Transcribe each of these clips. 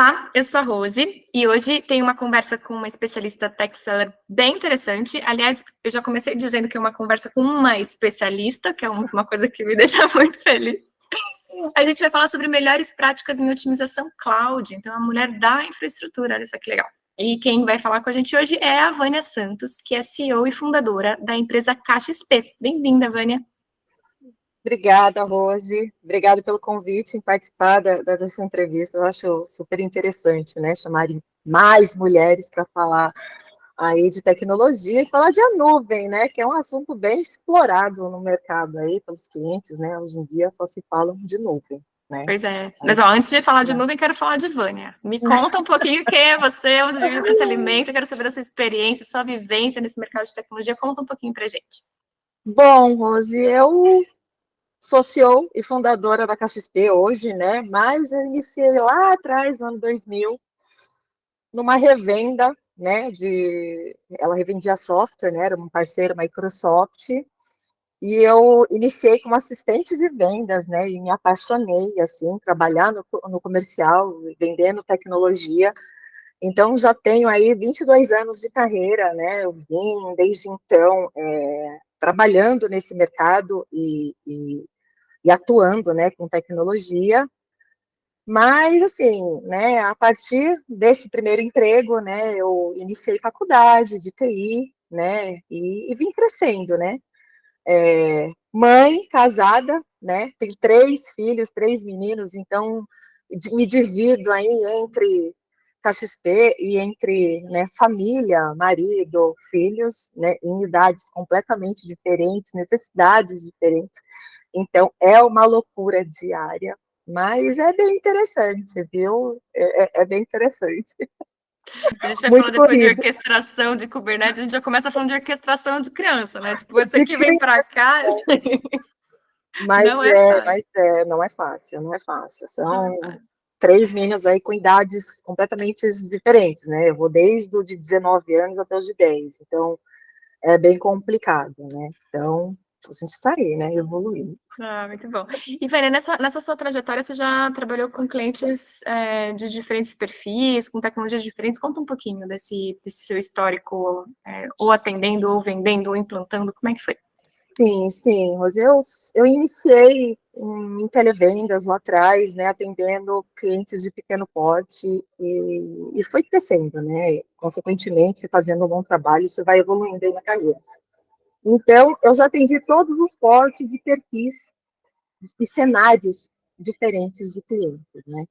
Olá, eu sou a Rose e hoje tem uma conversa com uma especialista tech seller bem interessante. Aliás, eu já comecei dizendo que é uma conversa com uma especialista, que é uma coisa que me deixa muito feliz. A gente vai falar sobre melhores práticas em otimização cloud, então a mulher da infraestrutura, olha só que legal. E quem vai falar com a gente hoje é a Vânia Santos, que é CEO e fundadora da empresa Caixa XP. Bem-vinda, Vânia. Obrigada, Rose. Obrigada pelo convite em participar dessa entrevista. Eu acho super interessante, né? Chamarem mais mulheres para falar aí de tecnologia e falar de a nuvem, né? Que é um assunto bem explorado no mercado aí pelos clientes, né? Hoje em dia só se falam de nuvem, né? Pois é. Mas, ó, antes de falar de nuvem, quero falar de Vânia. Me conta um pouquinho quem é você, onde você se alimenta, quero saber da sua experiência, sua vivência nesse mercado de tecnologia. Conta um pouquinho pra gente. Bom, Rose, eu sou CEO e fundadora da KXP hoje, né? Mas eu iniciei lá atrás, no ano 2000, numa revenda, né? Ela revendia software, né? Era um parceiro Microsoft. E eu iniciei como assistente de vendas, né? E me apaixonei, assim, trabalhar no comercial, vendendo tecnologia. Então, já tenho aí 22 anos de carreira, né? Eu vim, desde então, trabalhando nesse mercado e atuando, né, com tecnologia. Mas, assim, né, a partir desse primeiro emprego, né, eu iniciei faculdade de TI, né, e vim crescendo, né. Mãe, casada, né, tenho 3 filhos, 3 meninos, então me divido aí entre KXP e entre, né, família, marido, filhos, né, em idades completamente diferentes, necessidades diferentes. Então, é uma loucura diária, mas é bem interessante, viu? É bem interessante. A gente vai falar Muito depois de corrido. orquestração de Kubernetes, a gente já começa falando de orquestração de criança, né? Tipo, você De que vem para cá, Mas não é é, fácil. não é fácil, não é fácil. Não é São fácil. 3 meninas aí com idades completamente diferentes, né? Eu vou desde o de 19 anos até os de 10, então é bem complicado, né? Então, a gente está aí, né? Evoluindo. Ah, muito bom. E, Vânia, nessa sua trajetória, você já trabalhou com clientes de diferentes perfis, com tecnologias diferentes? Conta um pouquinho desse seu histórico, ou atendendo, ou vendendo, ou implantando, como é que foi? Sim, sim, Rose. Eu iniciei em televendas lá atrás, né, atendendo clientes de pequeno porte e foi crescendo, né? Consequentemente, você fazendo um bom trabalho, você vai evoluindo aí na carreira. Então, eu já atendi todos os portes e perfis e cenários diferentes de clientes, né?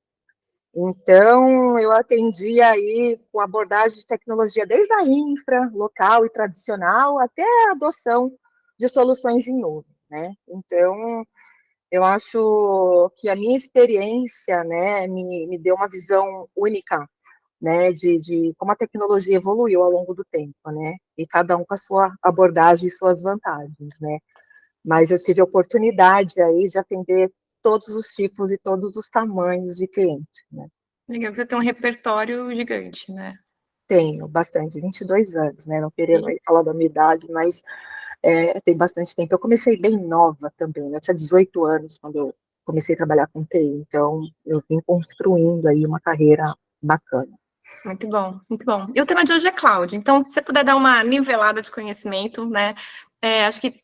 Então, eu atendi aí com abordagem de tecnologia desde a infra, local e tradicional, até a adoção de soluções em nuvem, né? Então, eu acho que a minha experiência, né, me deu uma visão única, né, de como a tecnologia evoluiu ao longo do tempo, né? E cada um com a sua abordagem e suas vantagens, né? Mas eu tive a oportunidade aí de atender todos os tipos e todos os tamanhos de cliente, né? Legal, que você tem um repertório gigante, né? Tenho bastante, 22 anos, né? Não querendo E, aí falar da minha idade, mas tem bastante tempo. Eu comecei bem nova também, né? Eu tinha 18 anos quando eu comecei a trabalhar com TI, então eu vim construindo aí uma carreira bacana. muito bom, muito bom. E o tema de hoje é cloud, então, se você puder dar uma nivelada de conhecimento, né? Acho que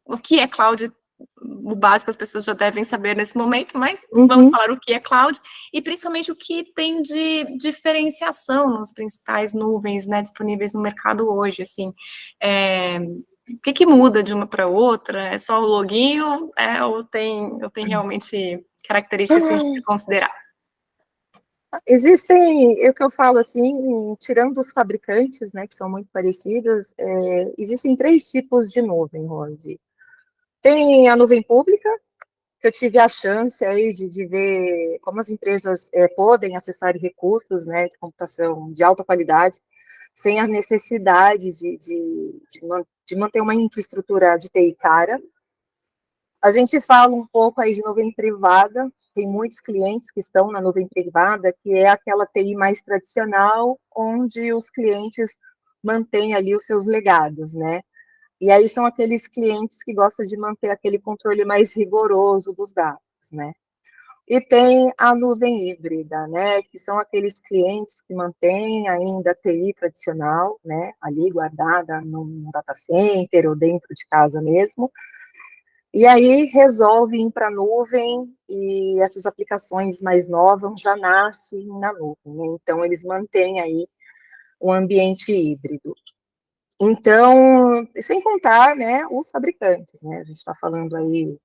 o que é cloud, o básico as pessoas já devem saber nesse momento, mas vamos Uhum. falar o que é cloud e principalmente o que tem de diferenciação nos principais nuvens, né, disponíveis no mercado hoje, assim. O que muda de uma para outra? É só o loginho, ou tem realmente características que a gente precisa considerar? Existem, é o que eu falo assim, tirando os fabricantes, né, que são muito parecidos, existem 3 tipos de nuvem, Rose. Tem a nuvem pública, que eu tive a chance aí de ver como as empresas podem acessar recursos, né, de computação de alta qualidade, sem a necessidade de manter uma infraestrutura de TI cara. A gente fala um pouco aí de nuvem privada, tem muitos clientes que estão na nuvem privada, que é aquela TI mais tradicional, onde os clientes mantêm ali os seus legados, né? E aí são aqueles clientes que gostam de manter aquele controle mais rigoroso dos dados, né? E tem a nuvem híbrida, né, que são aqueles clientes que mantêm ainda a TI tradicional, né, ali guardada num data center ou dentro de casa mesmo, e aí resolve ir para a nuvem e essas aplicações mais novas já nascem na nuvem, né? Então eles mantêm aí um ambiente híbrido. Então, sem contar, né, os fabricantes, né? A gente está falando aí,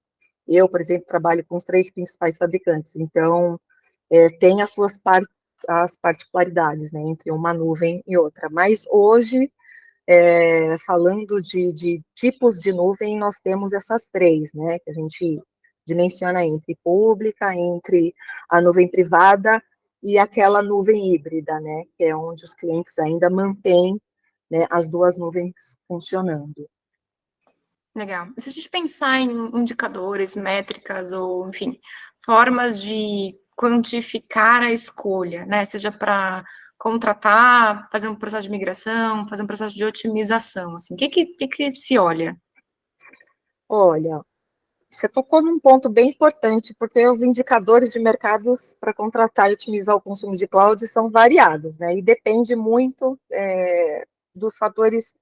eu, por exemplo, trabalho com os três principais fabricantes, então tem as particularidades, né, entre uma nuvem e outra. Mas hoje, falando de tipos de nuvem, nós temos essas três, né, que a gente dimensiona entre pública, entre a nuvem privada e aquela nuvem híbrida, né, que é onde os clientes ainda mantêm, né, as duas nuvens funcionando. Legal. E se a gente pensar em indicadores, métricas ou, enfim, formas de quantificar a escolha, né? Seja para contratar, fazer um processo de migração, fazer um processo de otimização, assim, o que se olha? Olha, você tocou num ponto bem importante, porque os indicadores de mercados para contratar e otimizar o consumo de cloud são variados, né? E depende muito dos fatores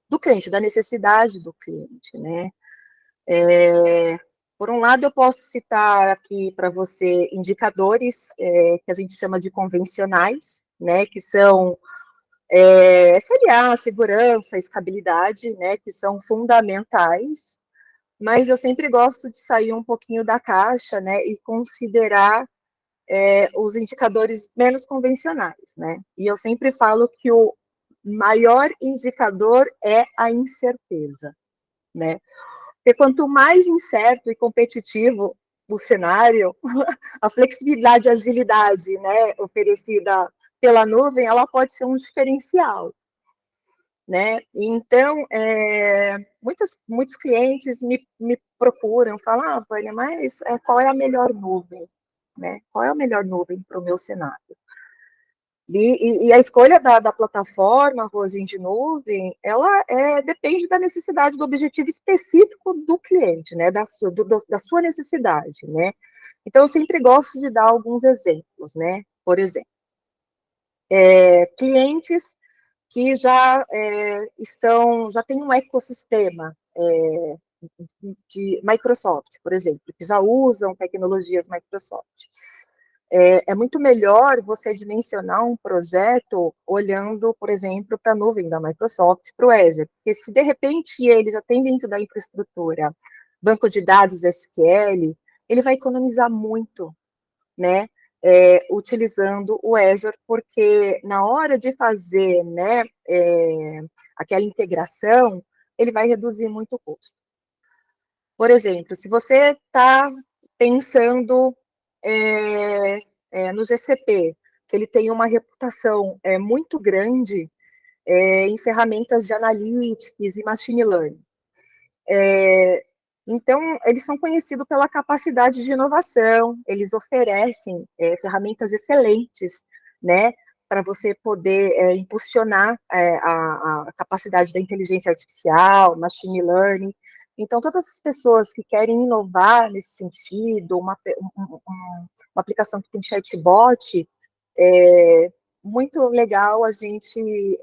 do cliente, da necessidade do cliente, né? Por um lado, eu posso citar aqui para você indicadores que a gente chama de convencionais, né? Que são SLA, segurança, escalabilidade, né? Que são fundamentais, mas eu sempre gosto de sair um pouquinho da caixa, né, e considerar os indicadores menos convencionais, né, e eu sempre falo que o maior indicador é a incerteza, né, porque quanto mais incerto e competitivo o cenário, a flexibilidade e agilidade, né, oferecida pela nuvem, ela pode ser um diferencial, né? Então, muitos clientes me procuram, falam, Vânia, mas qual é a melhor nuvem? Né? Qual é a melhor nuvem para o meu cenário? E a escolha da plataforma, Rose, de nuvem, ela depende da necessidade, do objetivo específico do cliente, né? Da sua necessidade, né? Então, eu sempre gosto de dar alguns exemplos, né? Por exemplo, clientes que já tem um ecossistema de Microsoft, por exemplo, que já usam tecnologias Microsoft. É muito melhor você dimensionar um projeto olhando, por exemplo, para a nuvem da Microsoft, para o Azure, porque se de repente ele já tem dentro da infraestrutura banco de dados SQL, ele vai economizar muito, né? Utilizando o Azure, porque na hora de fazer, né, aquela integração, ele vai reduzir muito o custo. Por exemplo, se você está pensando no GCP, que ele tem uma reputação muito grande em ferramentas de analytics e machine learning. Então, eles são conhecidos pela capacidade de inovação, eles oferecem ferramentas excelentes, né, para você poder impulsionar a capacidade da inteligência artificial, machine learning. Então, todas as pessoas que querem inovar nesse sentido, uma aplicação que tem chatbot, muito legal a gente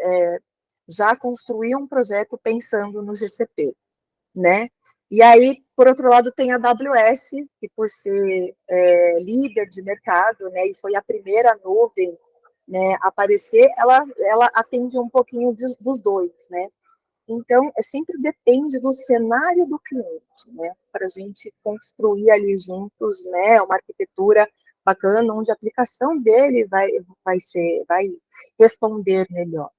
já construir um projeto pensando no GCP, né? E aí, por outro lado, tem a AWS, que por ser líder de mercado, né, e foi a primeira nuvem, né, a aparecer, ela atende um pouquinho dos dois, né? Então, sempre depende do cenário do cliente, né, para a gente construir ali juntos, né, uma arquitetura bacana, onde a aplicação dele vai responder melhor.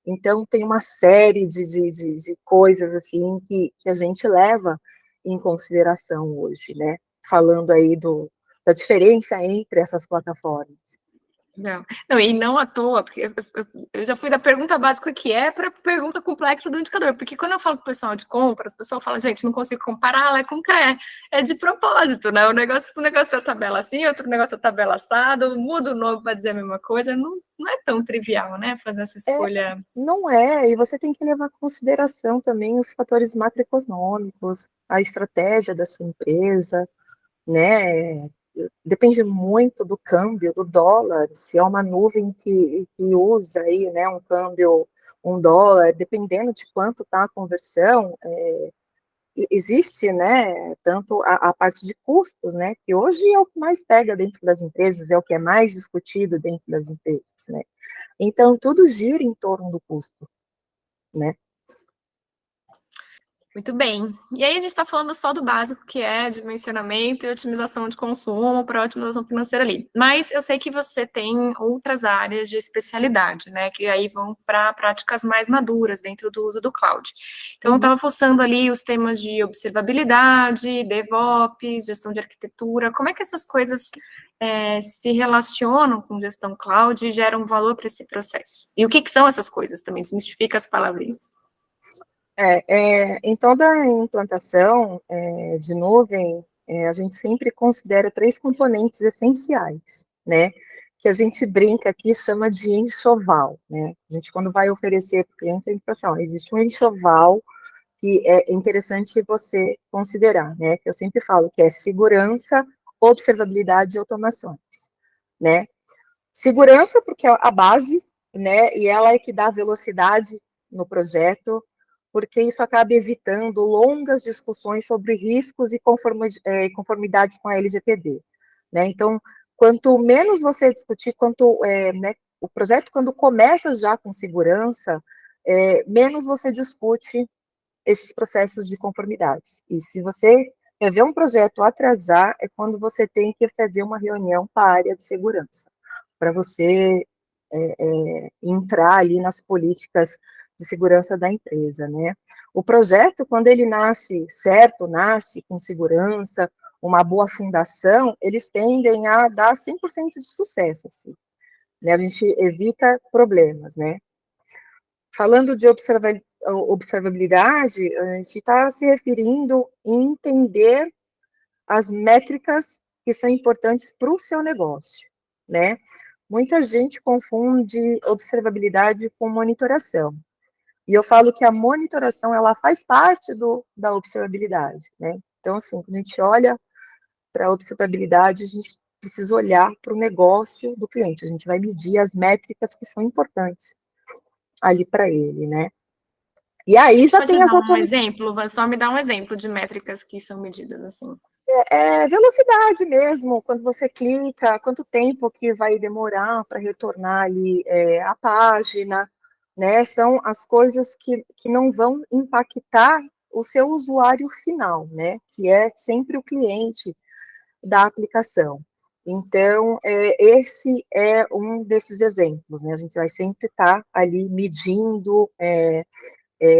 Então, tem uma série de coisas, assim, que a gente leva em consideração hoje, né? Falando aí da diferença entre essas plataformas. Não, e não à toa, porque eu já fui da pergunta básica que é para a pergunta complexa do indicador, porque quando eu falo com o pessoal de compras, o pessoal fala, gente, não consigo comparar, ela é com CRE, é de propósito, né? O negócio da tabela assim, outro negócio da tabela assado, muda o nome para dizer a mesma coisa, não é tão trivial, né, fazer essa escolha. Não é, e você tem que levar em consideração também os fatores macroeconômicos, a estratégia da sua empresa, né? depende muito do câmbio, do dólar, se é uma nuvem que usa aí, né, um câmbio, um dólar, dependendo de quanto está a conversão, existe, né, tanto a parte de custos, né, que hoje é o que mais pega dentro das empresas, é o que é mais discutido dentro das empresas, né. Então, tudo gira em torno do custo, né. Muito bem. E aí a gente está falando só do básico, que é dimensionamento e otimização de consumo para otimização financeira ali. Mas eu sei que você tem outras áreas de especialidade, né? Que aí vão para práticas mais maduras dentro do uso do cloud. Então, eu estava fuçando ali os temas de observabilidade, DevOps, gestão de arquitetura. Como é que essas coisas se relacionam com gestão cloud e geram valor para esse processo? E o que são essas coisas também? Desmistifica as palavrinhas. Em toda a implantação de nuvem, a gente sempre considera três componentes essenciais, né? Que a gente brinca aqui, chama de enxoval, né? A gente, quando vai oferecer para o cliente, a gente fala assim, ó, existe um enxoval que é interessante você considerar, né? Que eu sempre falo que é segurança, observabilidade e automações, né? Segurança, porque é a base, né? E ela é que dá velocidade no projeto, porque isso acaba evitando longas discussões sobre riscos e conformidades com a LGPD, né? Então, quanto menos você discutir, né, o projeto, quando começa já com segurança, menos você discute esses processos de conformidade. E se você ver um projeto atrasar, é quando você tem que fazer uma reunião com a área de segurança, para você entrar ali nas políticas de segurança da empresa, né? O projeto, quando ele nasce certo, nasce com segurança, uma boa fundação, eles tendem a dar 100% de sucesso, assim, né? A gente evita problemas, né? Falando de observabilidade, a gente está se referindo em entender as métricas que são importantes para o seu negócio, né? Muita gente confunde observabilidade com monitoração. E eu falo que a monitoração, ela faz parte da observabilidade, né? Então, assim, quando a gente olha para a observabilidade, a gente precisa olhar para o negócio do cliente. A gente vai medir as métricas que são importantes ali para ele, né? E aí já Pode tem as dar um autoridades. exemplo? Só me dá um exemplo de métricas que são medidas assim. Velocidade mesmo, quando você clica, quanto tempo que vai demorar para retornar ali a página, né? São as coisas que não vão impactar o seu usuário final, né? Que é sempre o cliente da aplicação. Então, esse é um desses exemplos, né? A gente vai sempre estar ali medindo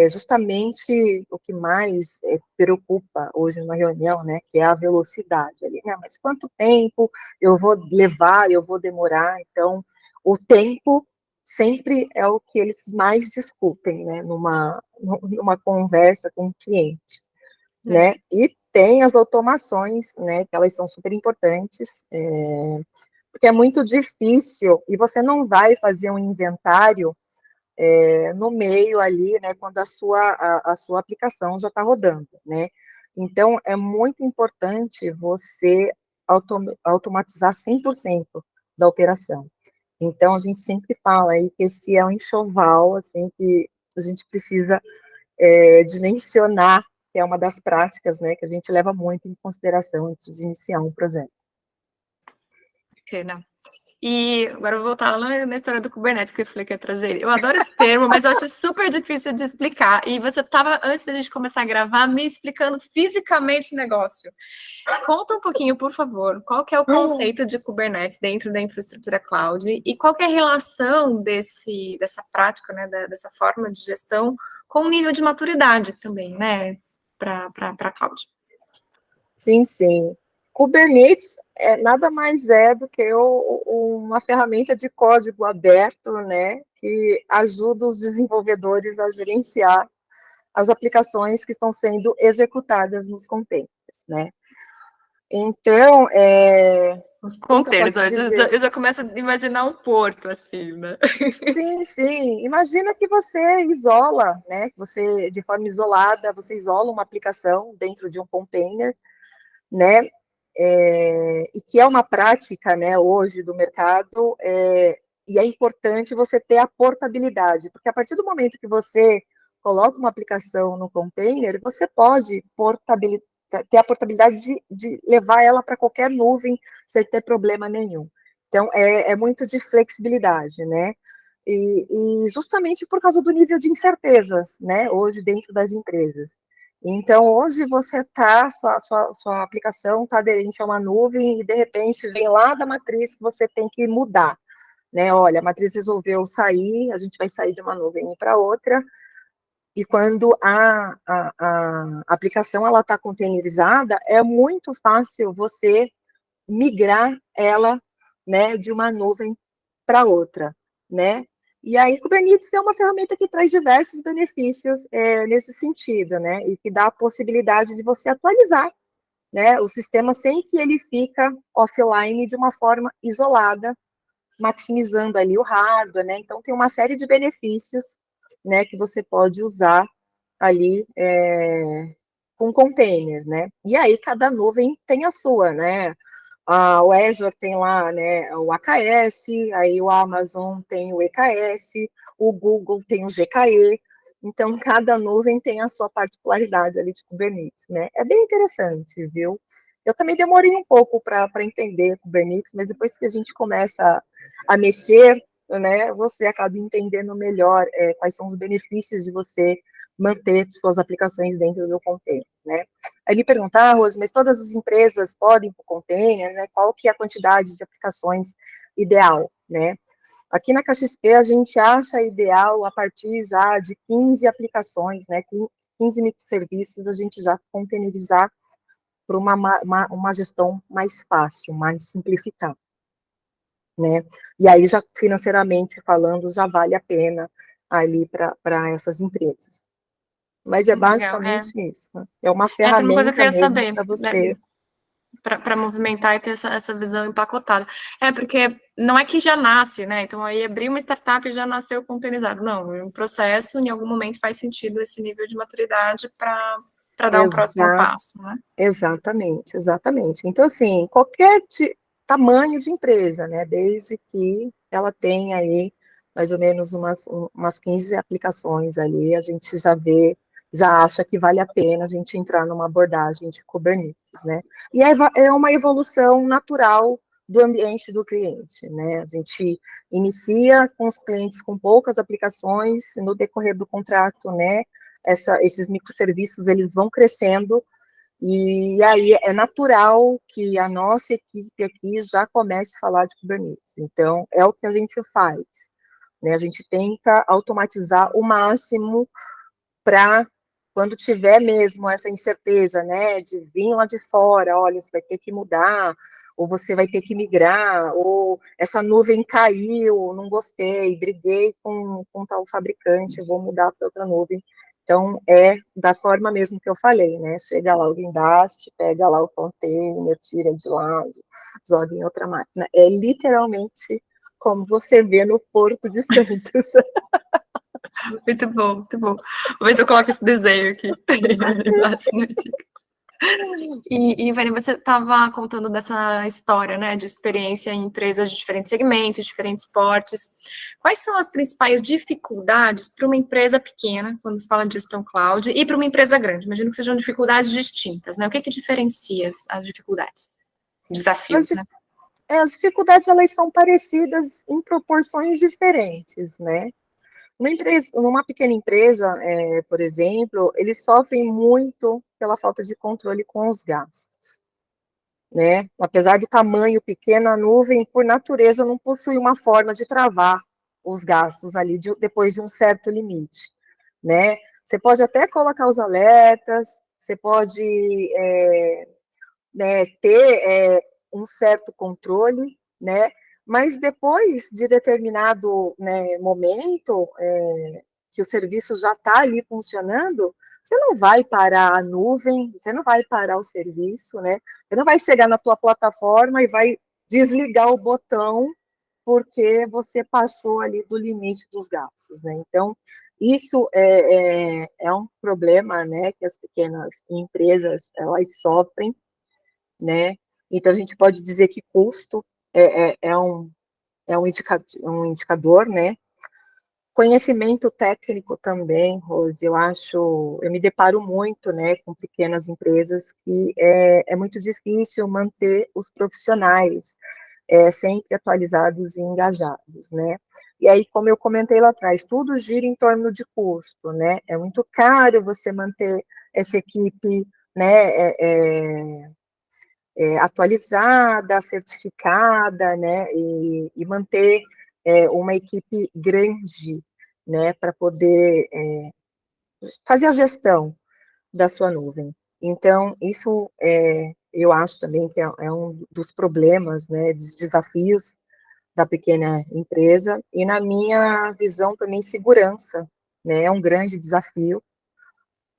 justamente o que mais preocupa hoje numa reunião, né, que é a velocidade ali, né, mas quanto tempo eu vou levar, eu vou demorar, então, o tempo sempre é o que eles mais discutem, né, numa conversa com o cliente, né, e tem as automações, né, que elas são super importantes, porque é muito difícil, e você não vai fazer um inventário no meio ali, né, quando a sua aplicação já está rodando, né? Então, é muito importante você automatizar 100% da operação. Então, a gente sempre fala aí que esse é um enxoval, assim, que a gente precisa dimensionar, que é uma das práticas, né, que a gente leva muito em consideração antes de iniciar um projeto. Bacana. E agora eu vou voltar lá na história do Kubernetes que eu falei que ia trazer. Eu adoro esse termo, mas eu acho super difícil de explicar. E você estava, antes da gente começar a gravar, me explicando fisicamente o negócio. Conta um pouquinho, por favor, qual que é o conceito de Kubernetes dentro da infraestrutura cloud e qual que é a relação dessa prática, né, dessa forma de gestão com o nível de maturidade também, né, para cloud. Sim, sim. Kubernetes nada mais do que uma ferramenta de código aberto, né, que ajuda os desenvolvedores a gerenciar as aplicações que estão sendo executadas nos containers, né. Então, Os como que eu containers, posso te dizer? eu já começo a imaginar um porto, assim, né? Sim, sim. Imagina que você isola, né, você, de forma isolada, você isola uma aplicação dentro de um container, né, e que é uma prática, né, hoje do mercado, e é importante você ter a portabilidade, porque a partir do momento que você coloca uma aplicação no container, você pode ter a portabilidade de levar ela para qualquer nuvem sem ter problema nenhum. Então, é muito de flexibilidade, né? E justamente por causa do nível de incertezas, né, hoje dentro das empresas. Então, hoje você sua aplicação está aderente a uma nuvem e, de repente, vem lá da matriz que você tem que mudar, né? Olha, a matriz resolveu sair, a gente vai sair de uma nuvem para outra, e quando a aplicação ela está containerizada, é muito fácil você migrar ela, né, de uma nuvem para outra, né? E aí, Kubernetes é uma ferramenta que traz diversos benefícios nesse sentido, né? E que dá a possibilidade de você atualizar, né, o sistema sem que ele fica offline de uma forma isolada, maximizando ali o hardware, né? Então, tem uma série de benefícios, né, que você pode usar ali com container, né? E aí, cada nuvem tem a sua, né? O Azure tem lá, né, o AKS, aí o Amazon tem o EKS, o Google tem o GKE, então cada nuvem tem a sua particularidade ali de Kubernetes, né? É bem interessante, viu? Eu também demorei um pouco para entender Kubernetes, mas depois que a gente começa a mexer, né, você acaba entendendo melhor quais são os benefícios de você manter suas aplicações dentro do container, né? Aí me perguntar, Rose, mas todas as empresas podem para o container, né? Qual que é a quantidade de aplicações ideal, né? Aqui na KXP a gente acha ideal a partir já de 15 aplicações, né? 15 microserviços a gente já containerizar para uma gestão mais fácil, mais simplificada, né? E aí já financeiramente falando já vale a pena ali para essas empresas. Mas é Legal, basicamente isso, né? É uma essa é uma coisa que eu ferramenta ia mesmo saber, para né? você. Para movimentar e ter essa visão empacotada. Porque não é que já nasce, né? Então, aí abrir uma startup e já nasceu containerizado. Não, é um processo, em algum momento faz sentido esse nível de maturidade para dar um próximo passo, né? Exatamente, exatamente. Então, assim, qualquer tamanho de empresa, né? Desde que ela tenha aí mais ou menos umas 15 aplicações ali, a gente já vê, já acha que vale a pena a gente entrar numa abordagem de Kubernetes, né? E é uma evolução natural do ambiente do cliente, né? A gente inicia com os clientes com poucas aplicações, no decorrer do contrato, né? Esses microserviços, eles vão crescendo, e aí é natural que a nossa equipe aqui já comece a falar de Kubernetes. Então, é o que a gente faz, né? A gente tenta automatizar o máximo para, quando tiver mesmo essa incerteza, né, de vir lá de fora, olha, você vai ter que mudar, ou você vai ter que migrar, ou essa nuvem caiu, não gostei, briguei com tal fabricante, vou mudar para outra nuvem. Então, é da forma mesmo que eu falei, né? Chega lá o guindaste, pega lá o container, tira de lá, joga em outra máquina. É literalmente como você vê no Porto de Santos. Muito bom, muito bom. Vou ver se eu coloco esse desenho aqui embaixo no artigo. E Vani, você estava contando dessa história, né, de experiência em empresas de diferentes segmentos, diferentes portes. Quais são as principais dificuldades para uma empresa pequena, quando se fala de gestão cloud, e para uma empresa grande? Imagino que sejam dificuldades distintas, né? O que diferencia as dificuldades? Desafios, né? As dificuldades, elas são parecidas em proporções diferentes, né? Numa pequena empresa, por exemplo, eles sofrem muito pela falta de controle com os gastos, né? Apesar do tamanho pequeno, a nuvem, por natureza, não possui uma forma de travar os gastos ali depois de um certo limite, né? Você pode até colocar os alertas, você pode né, ter um certo controle, né? Mas depois de determinado, né, momento que o serviço já está ali funcionando, você não vai parar a nuvem, você não vai parar o serviço, né? Você não vai chegar na tua plataforma e vai desligar o botão porque você passou ali do limite dos gastos, né? Então, isso é um problema, né, que as pequenas empresas, elas sofrem, né? Então, a gente pode dizer que custo é um indicador, né? Conhecimento técnico também, Rose, eu me deparo muito, né, com pequenas empresas que é muito difícil manter os profissionais sempre atualizados e engajados, né? E aí, como eu comentei lá atrás, tudo gira em torno de custo, né? É muito caro você manter essa equipe, né, atualizada, certificada, né, e manter uma equipe grande, né, para poder fazer a gestão da sua nuvem. Então, isso eu acho também que é um dos problemas, né, dos desafios da pequena empresa, e na minha visão também segurança, né, é um grande desafio,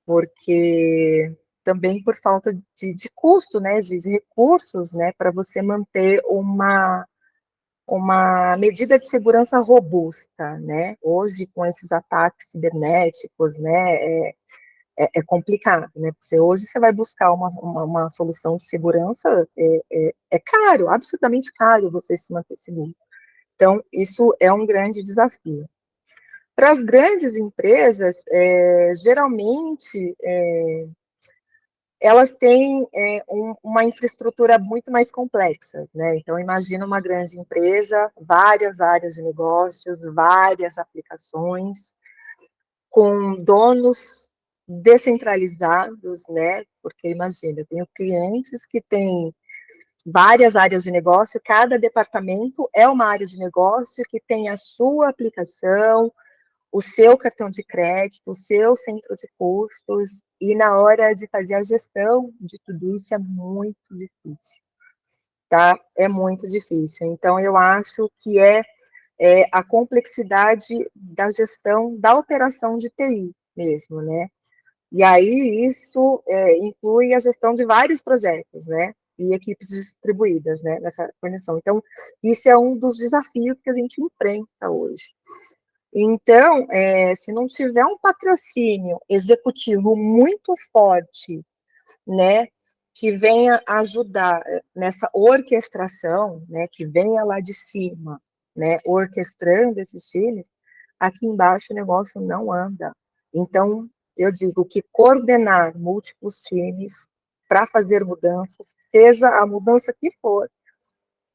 porque também por falta de custo, né, de recursos, né, para você manter uma medida de segurança robusta, né, hoje com esses ataques cibernéticos, né, é complicado, né, porque hoje você vai buscar uma solução de segurança, é caro, absolutamente caro você se manter seguro. Então, isso é um grande desafio. Para as grandes empresas, geralmente, elas têm uma infraestrutura muito mais complexa, né? Então, imagina uma grande empresa, várias áreas de negócios, várias aplicações, com donos descentralizados, né? Porque imagina, eu tenho clientes que têm várias áreas de negócio, cada departamento é uma área de negócio que tem a sua aplicação, o seu cartão de crédito, o seu centro de custos, e na hora de fazer a gestão de tudo isso é muito difícil, tá? É muito difícil. Então, eu acho que a complexidade da gestão da operação de TI mesmo, né? E aí isso inclui a gestão de vários projetos, né? E equipes distribuídas, né? Nessa condição. Então, isso é um dos desafios que a gente enfrenta hoje. Então, se não tiver um patrocínio executivo muito forte, né, que venha ajudar nessa orquestração, né, que venha lá de cima, né, orquestrando esses times, aqui embaixo o negócio não anda. Então, eu digo que coordenar múltiplos times para fazer mudanças, seja a mudança que for,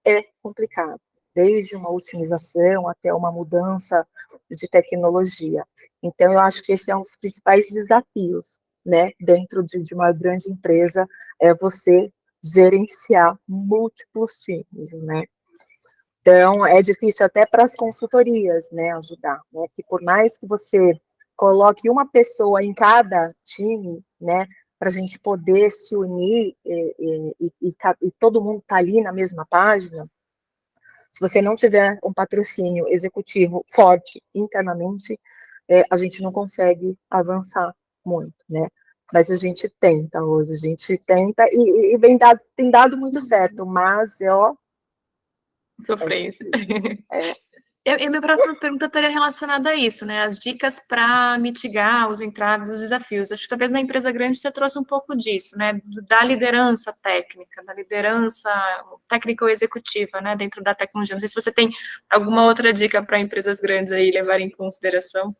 é complicado, desde uma otimização até uma mudança de tecnologia. Então, eu acho que esse é um dos principais desafios, né, dentro de uma grande empresa, é você gerenciar múltiplos times, né. Então, é difícil até para as consultorias, né, ajudar, né, que por mais que você coloque uma pessoa em cada time, né, para a gente poder se unir e todo mundo tá ali na mesma página, se você não tiver um patrocínio executivo forte internamente, a gente não consegue avançar muito, né? Mas a gente tenta hoje, a gente tenta e tem dado muito certo, mas é Sofrência. difícil. E a minha próxima pergunta estaria relacionada a isso, né? As dicas para mitigar os entraves, os desafios. Acho que talvez na empresa grande você trouxe um pouco disso, né? Da liderança técnica, da liderança técnica ou executiva, né? Dentro da tecnologia. Não sei se você tem alguma outra dica para empresas grandes aí levarem em consideração.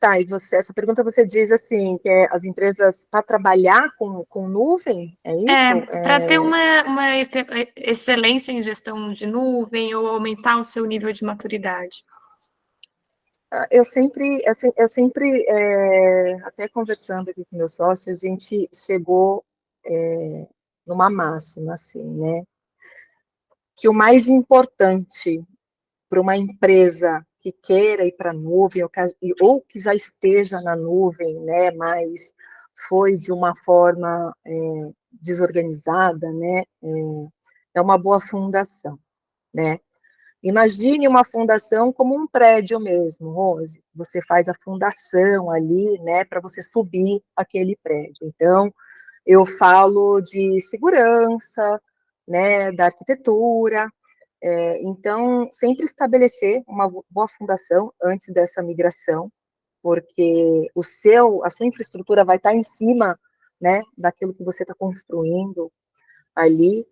Tá, e essa pergunta você diz assim, que as empresas para trabalhar com nuvem, é isso? Para ter uma excelência em gestão de nuvem ou aumentar o seu nível de maturidade. Até conversando aqui com meus sócios, a gente chegou numa máxima, assim, né? Que o mais importante para uma empresa que queira ir para a nuvem, ou que já esteja na nuvem, né? Mas foi de uma forma desorganizada, né? É uma boa fundação, né? Imagine uma fundação como um prédio mesmo, Rose. Você faz a fundação ali, né, para você subir aquele prédio. Então, eu falo de segurança, né, da arquitetura. Então, sempre estabelecer uma boa fundação antes dessa migração, porque a sua infraestrutura vai estar em cima, né, daquilo que você está construindo ali.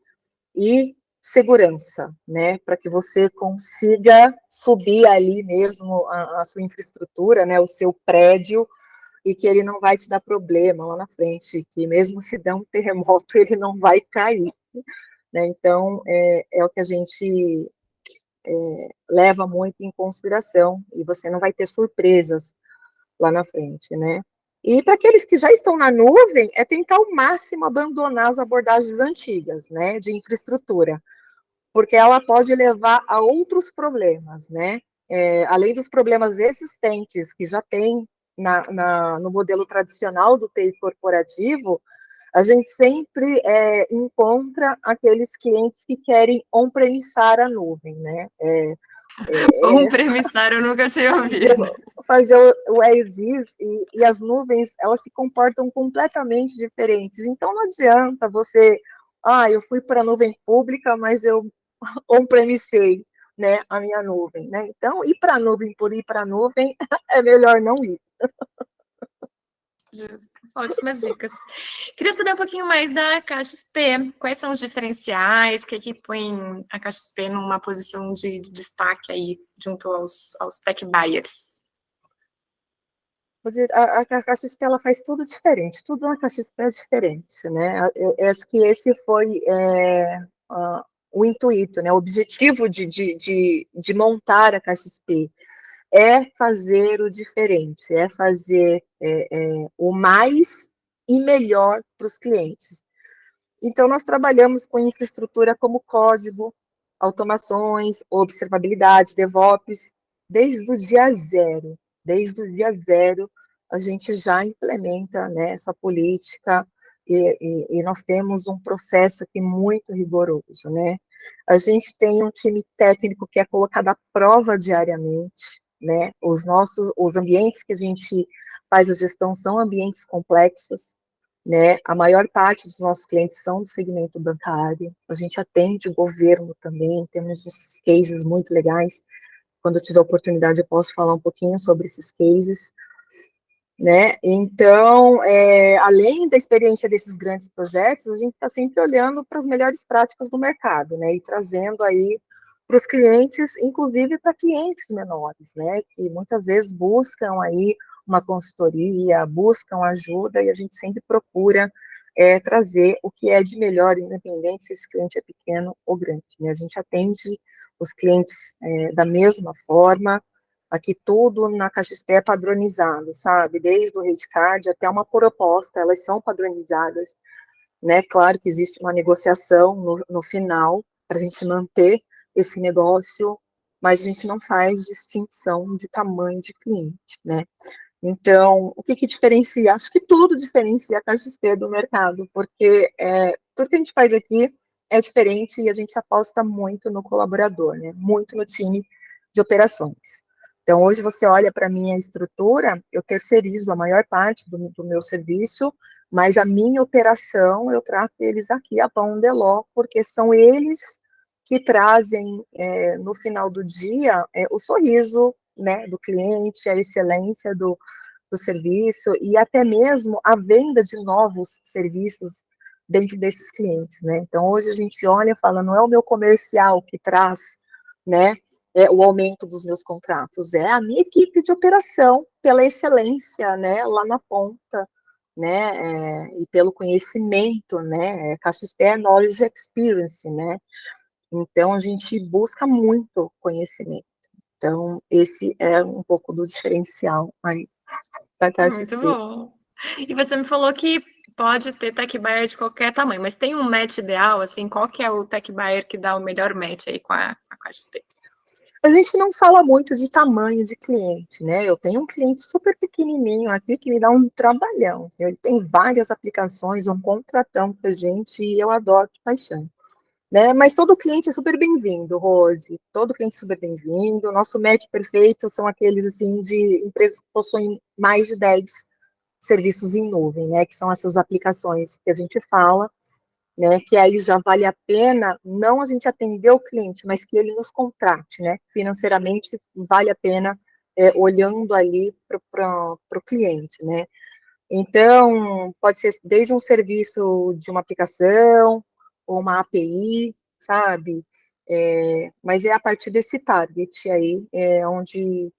e segurança, né, para que você consiga subir ali mesmo a sua infraestrutura, né, o seu prédio, e que ele não vai te dar problema lá na frente, que mesmo se der um terremoto, ele não vai cair, né, então é o que a gente leva muito em consideração, e você não vai ter surpresas lá na frente, né. E para aqueles que já estão na nuvem, é tentar ao máximo abandonar as abordagens antigas, né, de infraestrutura, porque ela pode levar a outros problemas, né? Além dos problemas existentes que já tem no modelo tradicional do TI corporativo, a gente sempre encontra aqueles clientes que querem on-premissar a nuvem, né? Um premissário eu nunca tinha fazer, ouvido. fazer o as is, e as nuvens, elas se comportam completamente diferentes. Então, não adianta você, eu fui para a nuvem pública, mas eu on-premisei, né, a minha nuvem, né? Então, ir para a nuvem por ir para a nuvem é melhor não ir. Justo. Ótimas dicas. Queria saber um pouquinho mais da CaixaXP. Quais são os diferenciais? O que põe a CaixaXP numa posição de destaque aí junto aos tech buyers? A CaixaXP, ela faz tudo diferente, tudo na CaixaXP é diferente, né? Eu acho que esse foi o intuito, né? O objetivo de montar a CaixaXP é fazer o diferente, é fazer o mais e melhor para os clientes. Então, nós trabalhamos com infraestrutura como código, automações, observabilidade, DevOps, desde o dia zero. Desde o dia zero, a gente já implementa, né, essa política e nós temos um processo aqui muito rigoroso, né? A gente tem um time técnico que é colocado à prova diariamente, né? Os ambientes que a gente faz a gestão são ambientes complexos, né? A maior parte dos nossos clientes são do segmento bancário, a gente atende o governo também, temos uns cases muito legais. Quando eu tiver oportunidade, eu posso falar um pouquinho sobre esses cases, né? Então, além da experiência desses grandes projetos, a gente está sempre olhando para as melhores práticas do mercado, né? E trazendo aí para os clientes, inclusive para clientes menores, né? Que muitas vezes buscam aí uma consultoria, buscam ajuda, e a gente sempre procura trazer o que é de melhor, independente se esse cliente é pequeno ou grande, né? A gente atende os clientes da mesma forma. Aqui tudo na CaixaXP é padronizado, sabe? Desde o rate card até uma proposta, elas são padronizadas, né? Claro que existe uma negociação no final para a gente manter esse negócio, mas a gente não faz distinção de tamanho de cliente, né? Então, o que diferencia? Acho que tudo diferencia a CaixaXP do mercado, porque tudo que a gente faz aqui é diferente e a gente aposta muito no colaborador, né? Muito no time de operações. Então, hoje você olha para a minha estrutura, eu terceirizo a maior parte do meu serviço, mas a minha operação, eu trato eles aqui a pão de ló, porque são eles que trazem, no final do dia, o sorriso, né, do cliente, a excelência do serviço e até mesmo a venda de novos serviços dentro desses clientes, né? Então, hoje a gente olha e fala, não é o meu comercial que traz, né, o aumento dos meus contratos, é a minha equipe de operação, pela excelência, né, lá na ponta, né, e pelo conhecimento, né, CaixaXP é Knowledge Experience, né, então a gente busca muito conhecimento, então esse é um pouco do diferencial aí da Muito CaixaXP. bom. E você me falou que pode ter tech buyer de qualquer tamanho, mas tem um match ideal, assim, qual que é o tech buyer que dá o melhor match aí com a CaixaXP? A gente não fala muito de tamanho de cliente, né? Eu tenho um cliente super pequenininho aqui que me dá um trabalhão. Ele tem várias aplicações, um contratão com a gente e eu adoro de paixão. Né? Mas todo cliente é super bem-vindo, Rose. Todo cliente é super bem-vindo. Nosso match perfeito são aqueles assim de empresas que possuem mais de 10 serviços em nuvem, né? Que são essas aplicações que a gente fala, né, que aí já vale a pena não a gente atender o cliente, mas que ele nos contrate, né, financeiramente vale a pena olhando ali para o cliente, né. Então, pode ser desde um serviço de uma aplicação, ou uma API, sabe? Mas é a partir desse target aí, onde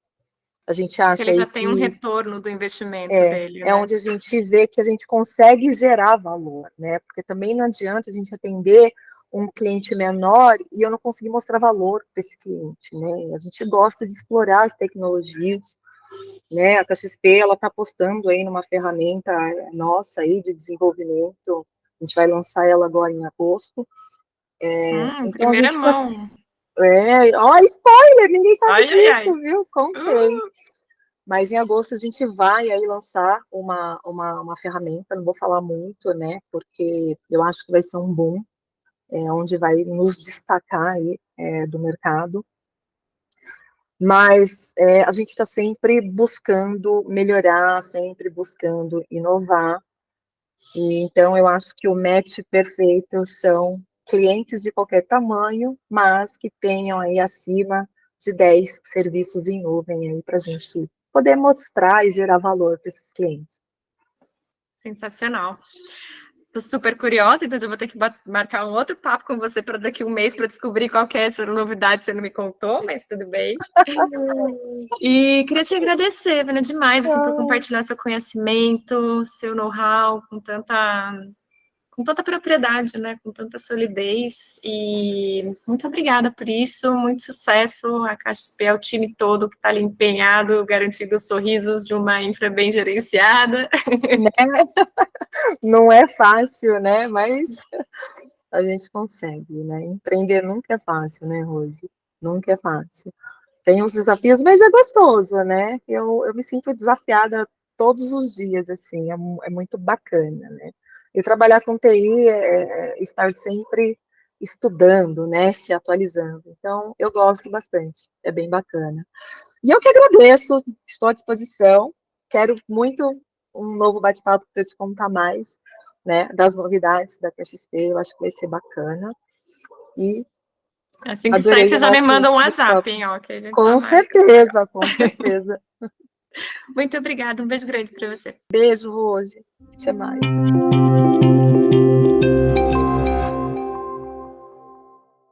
a gente Que acha ele já aí tem um que retorno do investimento dele, é né? onde a gente vê que a gente consegue gerar valor, né? Porque também não adianta a gente atender um cliente menor e eu não conseguir mostrar valor para esse cliente, né? A gente gosta de explorar as tecnologias, né? A KXP, ela está apostando aí numa ferramenta nossa aí de desenvolvimento, a gente vai lançar ela agora em agosto, então a Primeira gente mão. ó, spoiler, ninguém sabe Ai, ai, disso, ai. viu? Contei. Mas em agosto a gente vai aí lançar uma ferramenta, não vou falar muito, né? Porque eu acho que vai ser um boom, onde vai nos destacar aí do mercado. Mas a gente está sempre buscando melhorar, sempre buscando inovar. E então eu acho que o match perfeito são clientes de qualquer tamanho, mas que tenham aí acima de 10 serviços em nuvem aí para a gente poder mostrar e gerar valor para esses clientes. Sensacional. Estou super curiosa, então já vou ter que marcar um outro papo com você para daqui a um mês para descobrir qual que é essa novidade que você não me contou, mas tudo bem. E queria te agradecer, Vânia, demais, assim, por compartilhar seu conhecimento, seu know-how com tanta propriedade, né, com tanta solidez, e muito obrigada por isso, muito sucesso, a KXP, ao time todo que está ali empenhado, garantindo os sorrisos de uma infra bem gerenciada. Né? Não é fácil, né? Mas a gente consegue, né? Empreender nunca é fácil, né, Rose? Nunca é fácil. Tem uns desafios, mas é gostoso, né? Eu me sinto desafiada todos os dias, assim, é muito bacana, né? E trabalhar com TI estar sempre estudando, né? Se atualizando. Então, eu gosto bastante, é bem bacana. E eu que agradeço, estou à disposição, quero muito um novo bate-papo para te contar mais, né, das novidades da KXP, eu acho que vai ser bacana. E Assim que sair, adorei você o já me nosso manda um WhatsApp, bate-papo. hein, ó, que a gente já Com marca. certeza, com certeza. Muito obrigada, um beijo grande para você. Beijo, Rose. Até mais.